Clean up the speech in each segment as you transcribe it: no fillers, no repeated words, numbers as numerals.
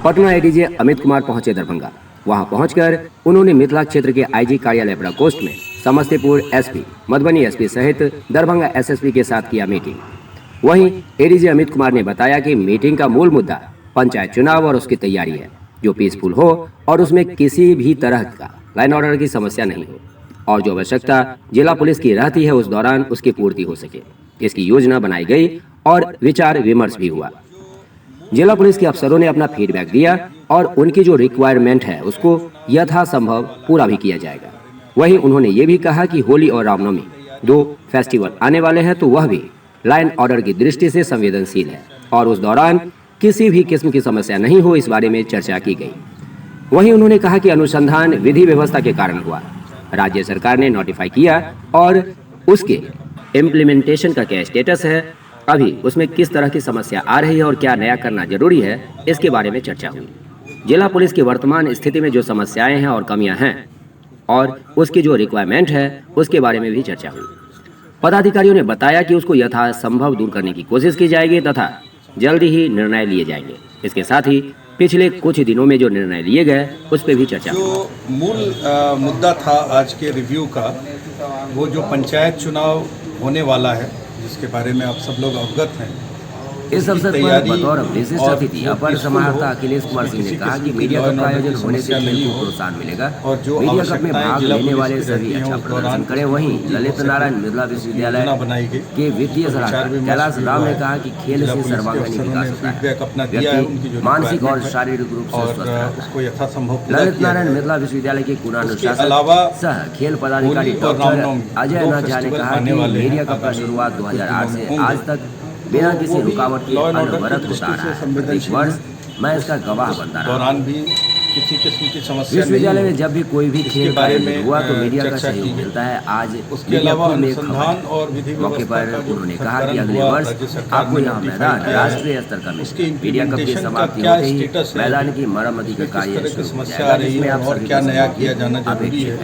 Patna ADJ Amit Kumar पहुंचे दरभंगा। वहां पहुंचकर उन्होंने मिथिला क्षेत्र के आईजी कार्यालय प्रकोष्ठ में समस्तीपुर एसपी, मधुबनी एसपी सहित दरभंगा एसएसपी के साथ किया मीटिंग। वहीं एडीजे अमित कुमार ने बताया कि मीटिंग का मूल मुद्दा पंचायत चुनाव और उसकी तैयारी है, जो पीसफुल हो और उसमें किसी भी तरह का लाइन ऑर्डर की समस्या नहीं हो, और जो आवश्यकता जिला पुलिस की रहती है उस दौरान उसकी पूर्ति हो सके। इसकी योजना बनाई गई और विचार विमर्श भी हुआ। जिला पुलिस के अफसरों ने अपना फीडबैक दिया और उनकी जो रिक्वायरमेंट है उसको यथासंभव पूरा भी किया जाएगा। वहीं उन्होंने ये भी कहा कि होली और रामनवमी 2 फेस्टिवल आने वाले हैं, तो वह भी लाइन ऑर्डर की दृष्टि से संवेदनशील है और उस दौरान किसी भी किस्म की समस्या नहीं हो, इस बारे में चर्चा की गई। वहीं उन्होंने कहा कि अनुसंधान विधि व्यवस्था के कारण हुआ, राज्य सरकार ने नोटिफाई किया और उसके इम्प्लीमेंटेशन का क्या स्टेटस है, अभी उसमें किस तरह की समस्या आ रही है और क्या नया करना जरूरी है, इसके बारे में चर्चा हुई। जिला पुलिस की वर्तमान स्थिति में जो समस्याएं हैं और कमियां हैं और उसकी जो रिक्वायरमेंट है उसके बारे में भी चर्चा हुई। पदाधिकारियों ने बताया कि उसको यथासंभव दूर करने की कोशिश की जाएगी तथा जल्दी ही निर्णय लिए जाएंगे। इसके साथ ही पिछले कुछ दिनों में जो निर्णय लिए गए उस पर भी चर्चा हुई। जो मूल मुद्दा था आज के रिव्यू का, वो जो पंचायत चुनाव होने वाला है जिसके बारे में आप सब लोग अवगत हैं। इस अवसर पर बतौर विशिष्ट अतिथि अपर समाहर्ता अखिलेश कुमार सिंह ने कहा कि मीडिया कप का आयोजन होने से खेल को प्रोत्साहन मिलेगा। मीडिया कप में भाग लेने वाले सभी अच्छा प्रदर्शन करें। वहीं ललित नारायण मिथिला विश्वविद्यालय के वित्तीय सलाहकार कैलाश राम ने कहा कि खेल से सर्वांगीण विकास होता है, व्यक्ति मानसिक और शारीरिक रूप से स्वस्थ रहता है। ललित नारायण मिथिला विश्वविद्यालय के कुलानुशासन सह खेल पदाधिकारी डॉक्टर अजय नाथ झा ने कहा कि मीडिया कप का शुरुआत 2008 से आज तक बिना किसी रुकावट के अनवरत होता रहा है। प्रत्येक वर्ष मैं इसका गवाह बनता रहा। किसी किस्म की समस्या विश्वविद्यालय में जब भी कोई भी खेल का आयोजन हुआ तो मीडिया का सहयोग मिलता है। आज मीडियापुर में खबर मौके पर उन्होंने कहा कि अगले वर्ष आपको यहाँ मैदान राष्ट्रीय स्तर का मीडिया कप की समाप्ति होते ही मैदान की मरम्मति का कार्य शुरू हो जाएगा, जिसमें आप सभी क्या नया किया जाना जरूरी है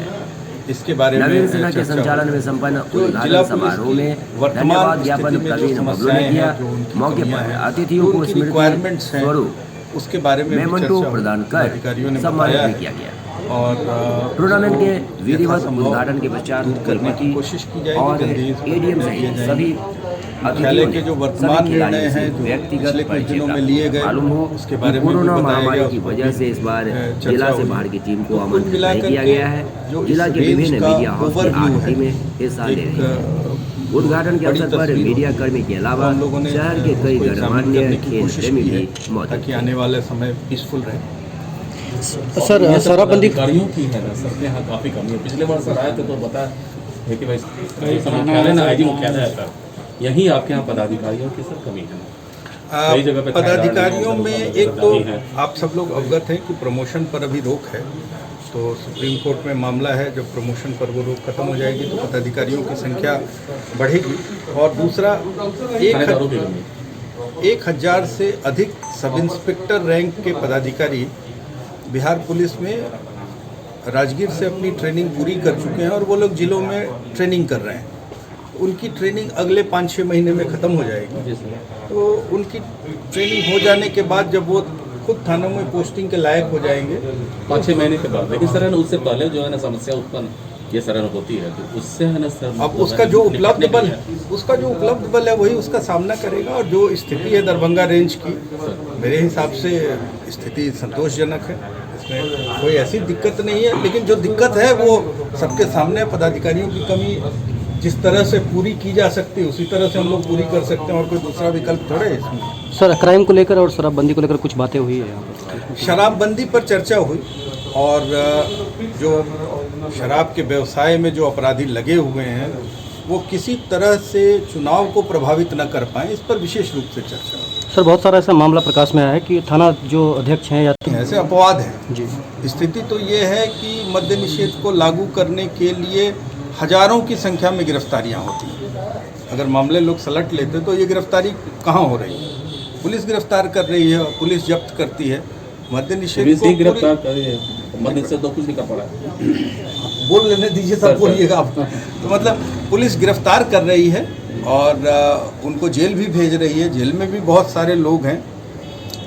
इसके बारे में नवीन सिन्हा के संचालन में संपन्न उद्घाटन समारोह में धन्यवाद ज्ञापन प्रवीण बबलू ने किया। मौके पर अतिथियों को स्मृति स्वरूप उसके बारे में मेमेंटो प्रदान कर सम्मानित भी किया गया और टूर्नामेंट के विधिवत उद्घाटन के पश्चात कमेटी और एडीएम सहित सभी मुख्यालय के जो वर्तमान निर्णय हैं जो पिछले कुछ दिनों में लिए गए मालूम हो उसके बारे में कोरोना महामारी की वजह से इस बार जिला से बाहर की टीम को आमंत्रित नहीं किया गया है। जिला के विभिन्न मीडिया हाउस की 8 टीमें हिस्सा ले रही हैं। उद्घाटन के अवसर पर मीडिया कर्मी के अलावा शहर के कई गणमान्य खेल प्रेमी भी मौजूद थे। आने वाले समय पीसफुल रहे। सर शराबबंदी गाड़ियों की है ना सर, यहाँ काफ़ी कमी है। पिछले बार सर आए थे तो बता है कि भाई मुख्यालय ना आईजी मुख्यालय है सर, यहीं आपके यहाँ पदाधिकारियों की सर कमी है। कई जगह पे पदाधिकारियों में एक तो आप सब लोग अवगत हैं कि प्रमोशन पर अभी रोक है, तो सुप्रीम कोर्ट में मामला है। जब प्रमोशन पर वो रोक खत्म हो जाएगी तो पदाधिकारियों की संख्या बढ़ेगी। और दूसरा 1000 से अधिक सब इंस्पेक्टर रैंक के पदाधिकारी बिहार पुलिस में राजगीर से अपनी ट्रेनिंग पूरी कर चुके हैं और वो लोग जिलों में ट्रेनिंग कर रहे हैं। उनकी ट्रेनिंग अगले 5-6 महीने में ख़त्म हो जाएगी। तो उनकी ट्रेनिंग हो जाने के बाद जब वो खुद थानों में पोस्टिंग के लायक हो जाएंगे 5-6 महीने के बाद, लेकिन सर उससे पहले जो है ना समस्या उत्पन्न ये सर होती है, तो उससे है ना सर अब उसका जो उपलब्ध बल है वही उसका सामना करेगा। और जो स्थिति है दरभंगा रेंज की, मेरे हिसाब से स्थिति संतोषजनक है, इसमें कोई ऐसी दिक्कत नहीं है। लेकिन जो दिक्कत है वो सबके सामने, पदाधिकारियों की कमी जिस तरह से पूरी की जा सकती है उसी तरह से हम लोग पूरी कर सकते हैं, और कोई दूसरा विकल्प थोड़े है इसमें। सर क्राइम को लेकर और शराबबंदी को लेकर कुछ बातें हुई है यहाँ पर? शराबबंदी पर चर्चा हुई और जो शराब के व्यवसाय में जो अपराधी लगे हुए हैं वो किसी तरह से चुनाव को प्रभावित न कर पाएँ, इस पर विशेष रूप से चर्चा हुई। सर बहुत सारा ऐसा मामला प्रकाश में आया है कि थाना जो अध्यक्ष हैं या ऐसे अपवाद हैं जी। स्थिति तो ये है कि मद्य निषेध को लागू करने के लिए हजारों की संख्या में गिरफ्तारियां होती हैं। अगर मामले लोग सलट लेते तो ये गिरफ्तारी कहाँ हो रही है? पुलिस गिरफ्तार कर रही है, पुलिस जब्त करती है। मद्य निषेध को गिरफ्तार कर रही है, मद्य निषेध तो कुछ नहीं कर पड़ा बोल लेने दीजिए, तब बोलिएगा आप। तो मतलब पुलिस गिरफ्तार कर रही है और उनको जेल भी भेज रही है। जेल में भी बहुत सारे लोग हैं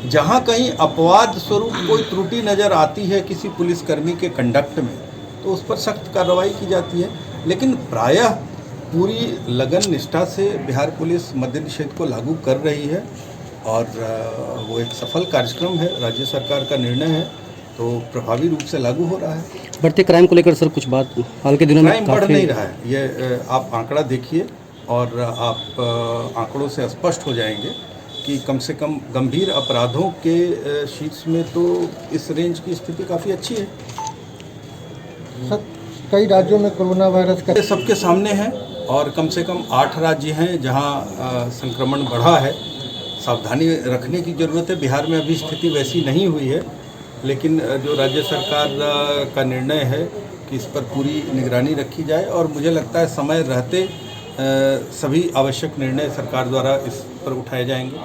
जहाँ कहीं अपवाद स्वरूप कोई त्रुटि नज़र आती है किसी पुलिसकर्मी के कंडक्ट में तो उस पर सख्त कार्रवाई की जाती है। लेकिन प्रायः पूरी लगन निष्ठा से बिहार पुलिस मद्य निषेध को लागू कर रही है और वो एक सफल कार्यक्रम है, राज्य सरकार का निर्णय है, तो प्रभावी रूप से लागू हो रहा है। बढ़ते क्राइम को लेकर सर कुछ बात हाल के दिनों में क्राइम बढ़ नहीं रहा है, ये आप आंकड़ा देखिए और आप आंकड़ों से स्पष्ट हो जाएंगे कि कम से कम गंभीर अपराधों के शीर्ष में तो इस रेंज की स्थिति काफ़ी अच्छी है। सर कई राज्यों में कोरोना वायरस का ये सबके सामने है और कम से कम 8 राज्य हैं जहां संक्रमण बढ़ा है। सावधानी रखने की ज़रूरत है। बिहार में अभी स्थिति वैसी नहीं हुई है, लेकिन जो राज्य सरकार का निर्णय है कि इस पर पूरी निगरानी रखी जाए और मुझे लगता है समय रहते सभी आवश्यक निर्णय सरकार द्वारा इस पर उठाए जाएंगे।